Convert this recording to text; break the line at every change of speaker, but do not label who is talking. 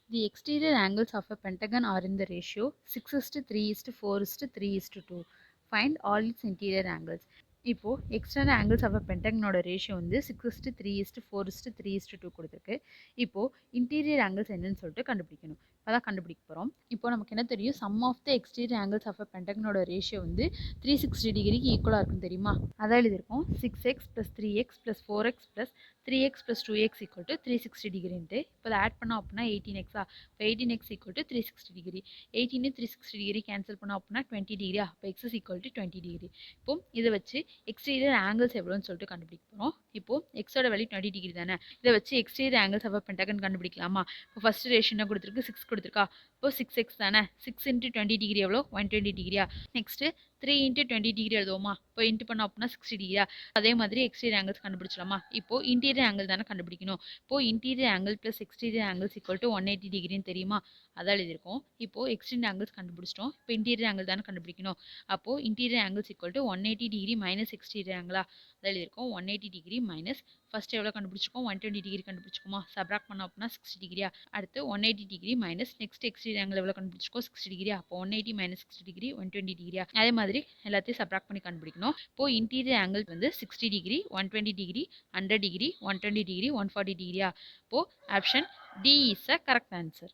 The exterior angles of a pentagon are in the ratio 6:3:4:3:2. Find all its interior angles. இப்போ external angles of a பென்டகனோட ratio வந்து 6:3:4:3:2 கொடுத்துருக்கு. இப்போ interior angles என்னன்னு சொல்லிட்டு கண்டுபிடிக்கணும். அதான் கண்டுபிடிக்க போகிறோம். இப்போ நமக்கு என்ன தெரியும், sum of the exterior angles of a பென்டகனோட ரேஷியோ வந்து 360 டிகிரிக்கு ஈக்குவலாக இருக்கும் தெரியுமா? அதான் எழுதியிருக்கோம் 6x + 3x + 4x + 3x + 2x = 360 டிகிரின்ட்டு. இப்போ அதை ஆட் பண்ணோம் அப்படின்னா 18xா, இப்போ 18x = 360 டிகிரி. 18 360 டிகிரி கேன்சல் பண்ணோம் அப்படின்னா 20 டிகிரியா, இப்போ x = 20 டிகிரி. இப்போ இதை வச்சு எக்ஸ்டீரியர் ஆங்கிள்ஸ் எவ்வளோன்னு சொல்லிட்டு கண்டுபிடிக்க போகிறோம். இப்போ எக்ஸோட வேல்யூ 20 டிகிரி தானே, இதை வச்சு எக்ஸ்டீரியர் ஆங்கிள்ஸ் ஆஃப் பென்டகன் கண்டுபிடிக்கலாமா? இப்போ ஃபர்ஸ்ட் ரேஷியோ கொடுத்துருக்கு 6 கொடுத்துருக்கா, இப்போ 6x தானே, 6 × 20 டிகிரி எவ்வளோ 120 டிகிரியா. நெக்ஸ்ட்டு 3 × 20 டிகிரி எழுதுவோமா, இப்போ இன்ட்டு பண்ணோம் அப்படின்னா 60 டிகிரியா. அதே மாதிரி எக்ஸ்டீரியர் ஆங்கிள்ஸ் கண்டுபிடிச்சலாமா? இப்போ இன்டீரியர் ஆங்கிள் தானே கண்டுபிடிக்கணும். இப்போ இன்டீரியர் ஆங்கிள் + எக்ஸ்டீரியர் ஆங்கிள்ஸ் = 180 டிகிரின்னு தெரியுமா? அதான் எழுதியிருக்கோம். இப்போ எக்ஸ்டீரியர் ஆங்கிள்ஸ் கண்டுபிடிச்சிட்டோம். இப்போ இன்டீரியர் ஆங்கிள் தானே கண்டுபிடிக்கணும். அப்போ interior angles = 180 degree minus exterior ஆங்கிளா, அதான் எழுதியிருக்கோம். 180 டிகிரி மைனஸ் ஃபர்ஸ்ட் எவ்வளோ கண்டுபிடிச்சிருக்கோம், 120 டிகிரி கண்டுபிடிச்சிக்கோமா. சப்ராக்ட் பண்ணோம் அப்படின்னா 60 டிகிரியா. அடுத்து 180 degree minus next exterior angle எவ்வளோ கண்டுபிடிச்சிருக்கோம், 60 டிகிரியா. அப்போ 180 மைனஸ் 60 டிகிரி 120 டிகிரியா. அதே மாதிரி எல்லாத்தையும் சப்ராக்ட் பண்ணி கண்டுபிடிக்கணும். இப்போ இன்டீரியர் ஆங்கிள் வந்து 60 டிகிரி 120 டிகிரி 100 டிகிரி 120 டிகிரி 140 டிகிரியா. இப்போ option D is a correct answer.